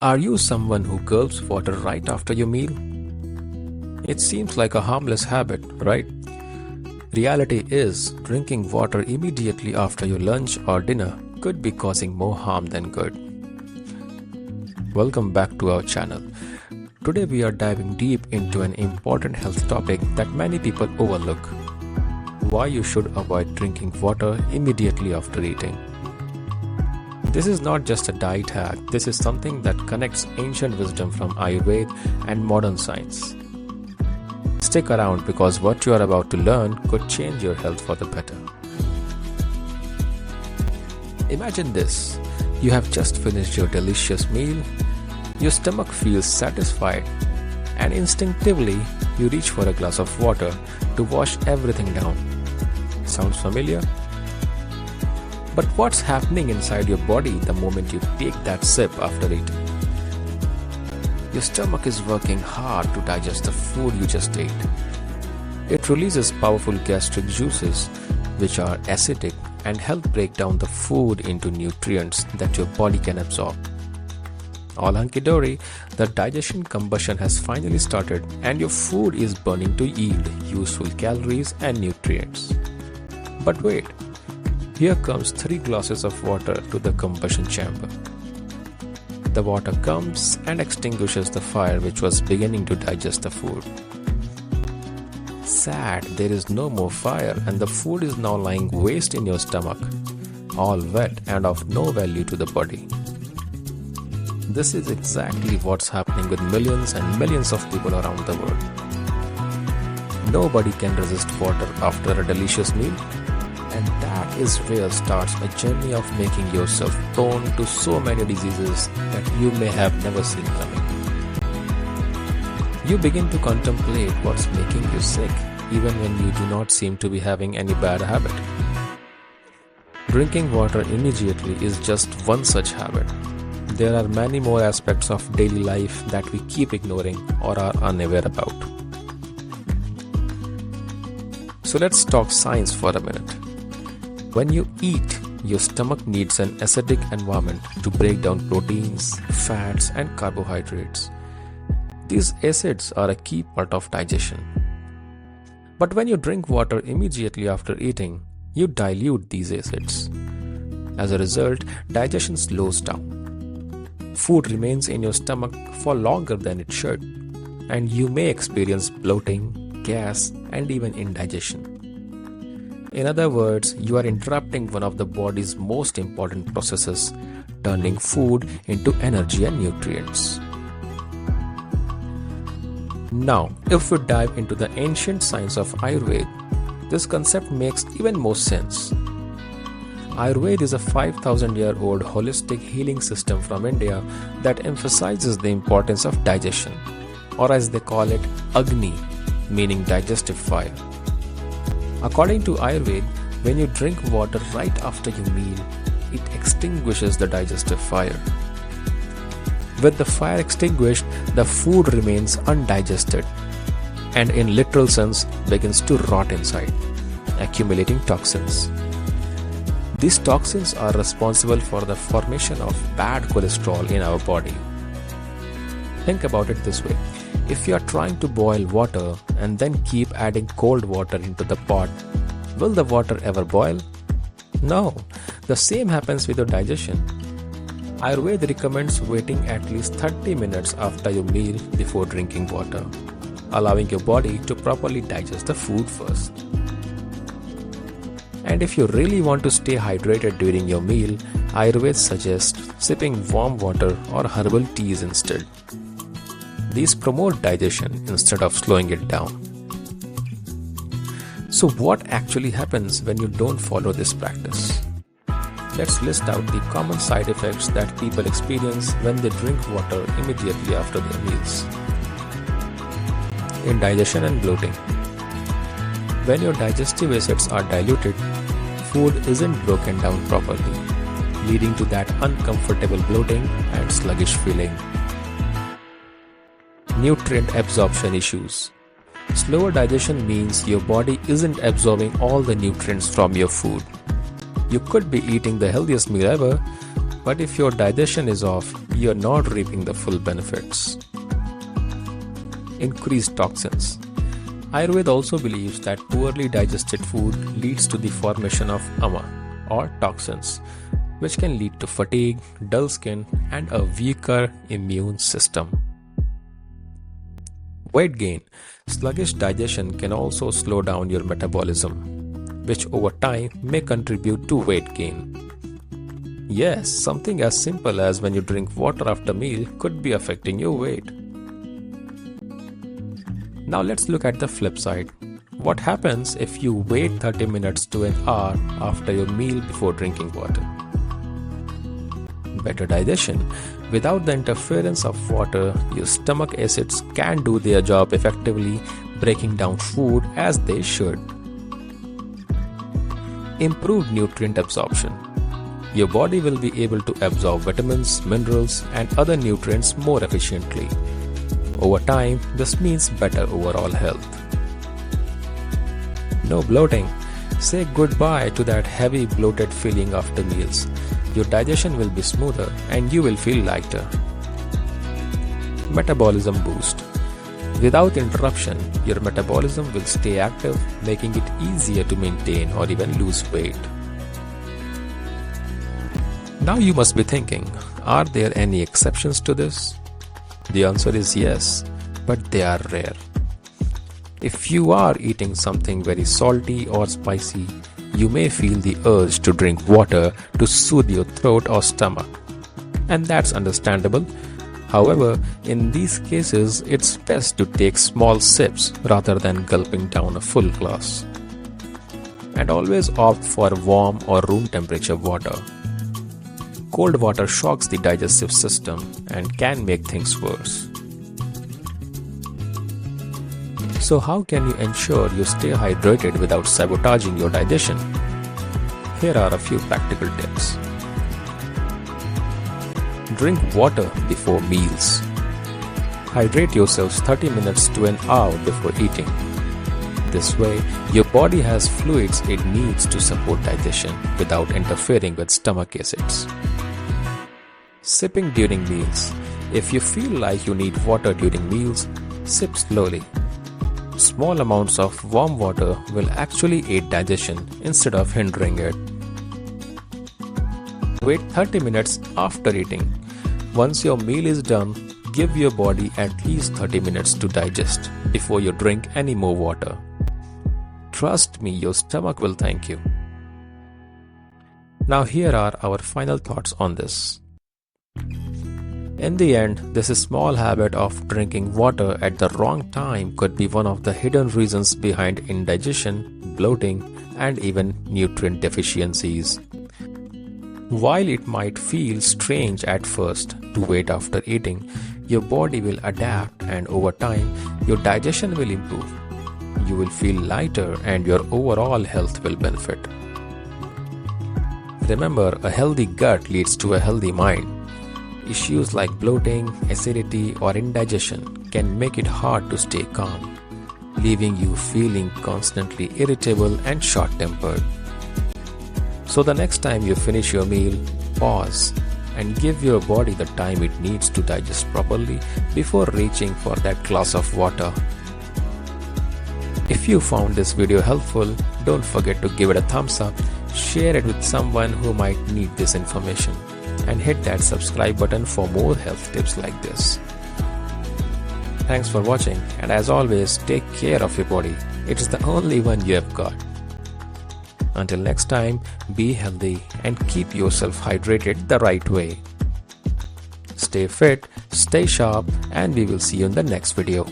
Are you someone who gulps water right after your meal? It seems like a harmless habit, right? Reality is, drinking water immediately after your lunch or dinner could be causing more harm than good. Welcome back to our channel. Today we are diving deep into an important health topic that many people overlook. Why you should avoid drinking water immediately after eating. This is not just a diet hack, this is something that connects ancient wisdom from Ayurveda and modern science. Stick around because what you are about to learn could change your health for the better. Imagine this, you have just finished your delicious meal, your stomach feels satisfied, and instinctively you reach for a glass of water to wash everything down. Sounds familiar? But what's happening inside your body the moment you take that sip after eating? Your stomach is working hard to digest the food you just ate. It releases powerful gastric juices, which are acidic and help break down the food into nutrients that your body can absorb. All hunky-dory, the digestion combustion has finally started and your food is burning to yield useful calories and nutrients. But wait, here comes 3 glasses of water to the combustion chamber. The water comes and extinguishes the fire which was beginning to digest the food. Sad, there is no more fire and the food is now lying waste in your stomach, all wet and of no value to the body. This is exactly what's happening with millions and millions of people around the world. Nobody can resist water after a delicious meal. And that is where starts a journey of making yourself prone to so many diseases that you may have never seen coming. You begin to contemplate what's making you sick, even when you do not seem to be having any bad habit. Drinking water immediately is just one such habit. There are many more aspects of daily life that we keep ignoring or are unaware about. So let's talk science for a minute. When you eat, your stomach needs an acidic environment to break down proteins, fats, and carbohydrates. These acids are a key part of digestion. But when you drink water immediately after eating, you dilute these acids. As a result, digestion slows down. Food remains in your stomach for longer than it should, and you may experience bloating, gas, and even indigestion. In other words, you are interrupting one of the body's most important processes, turning food into energy and nutrients. Now, if we dive into the ancient science of Ayurveda, this concept makes even more sense. Ayurveda is a 5,000-year-old holistic healing system from India that emphasizes the importance of digestion, or as they call it, Agni, meaning digestive fire. According to Ayurveda, when you drink water right after your meal, it extinguishes the digestive fire. With the fire extinguished, the food remains undigested and in literal sense begins to rot inside, accumulating toxins. These toxins are responsible for the formation of bad cholesterol in our body. Think about it this way. If you are trying to boil water and then keep adding cold water into the pot, will the water ever boil? No. The same happens with your digestion. Ayurveda recommends waiting at least 30 minutes after your meal before drinking water, allowing your body to properly digest the food first. And if you really want to stay hydrated during your meal, Ayurveda suggests sipping warm water or herbal teas instead. These promote digestion instead of slowing it down. So what actually happens when you don't follow this practice? Let's list out the common side effects that people experience when they drink water immediately after their meals. Indigestion and bloating. When your digestive acids are diluted, food isn't broken down properly, leading to that uncomfortable bloating and sluggish feeling. Nutrient absorption issues. Slower digestion means your body isn't absorbing all the nutrients from your food. You could be eating the healthiest meal ever, But if your digestion is off, you're not reaping the full benefits. Increased toxins. Ayurveda also believes that poorly digested food leads to the formation of ama or toxins, which can lead to fatigue, dull skin, and a weaker immune system. Weight gain. Sluggish digestion can also slow down your metabolism, which over time may contribute to weight gain. Yes, something as simple as when you drink water after meal could be affecting your weight. Now let's look at the flip side. What happens if you wait 30 minutes to an hour after your meal before drinking water? Better digestion. Without the interference of water, your stomach acids can do their job effectively, breaking down food as they should. Improved nutrient absorption. Your body will be able to absorb vitamins, minerals, and other nutrients more efficiently. Over time, this means better overall health. No bloating. Say goodbye to that heavy bloated feeling after meals. Your digestion will be smoother and you will feel lighter. Metabolism boost. Without interruption, your metabolism will stay active, making it easier to maintain or even lose weight. Now you must be thinking, are there any exceptions to this? The answer is yes, but they are rare. If you are eating something very salty or spicy, you may feel the urge to drink water to soothe your throat or stomach. And that's understandable. However, in these cases, it's best to take small sips rather than gulping down a full glass. And always opt for warm or room temperature water. Cold water shocks the digestive system and can make things worse. So how can you ensure you stay hydrated without sabotaging your digestion? Here are a few practical tips. Drink water before meals. Hydrate yourselves 30 minutes to an hour before eating. This way, your body has fluids it needs to support digestion without interfering with stomach acids. Sipping during meals. If you feel like you need water during meals, sip slowly. Small amounts of warm water will actually aid digestion instead of hindering it. Wait 30 minutes after eating. Once your meal is done, give your body at least 30 minutes to digest before you drink any more water. Trust me, your stomach will thank you. Now here are our final thoughts on this. In the end, this small habit of drinking water at the wrong time could be one of the hidden reasons behind indigestion, bloating, and even nutrient deficiencies. While it might feel strange at first to wait after eating, your body will adapt and over time, your digestion will improve. You will feel lighter and your overall health will benefit. Remember, a healthy gut leads to a healthy mind. Issues like bloating, acidity, or indigestion can make it hard to stay calm, leaving you feeling constantly irritable and short-tempered. So the next time you finish your meal, pause and give your body the time it needs to digest properly before reaching for that glass of water. If you found this video helpful, don't forget to give it a thumbs up, share it with someone who might need this information, and hit that subscribe button for more health tips like this. Thanks for watching, and as always, take care of your body. It is the only one you have got. Until next time, be healthy and keep yourself hydrated the right way. Stay fit, stay sharp, and we will see you in the next video.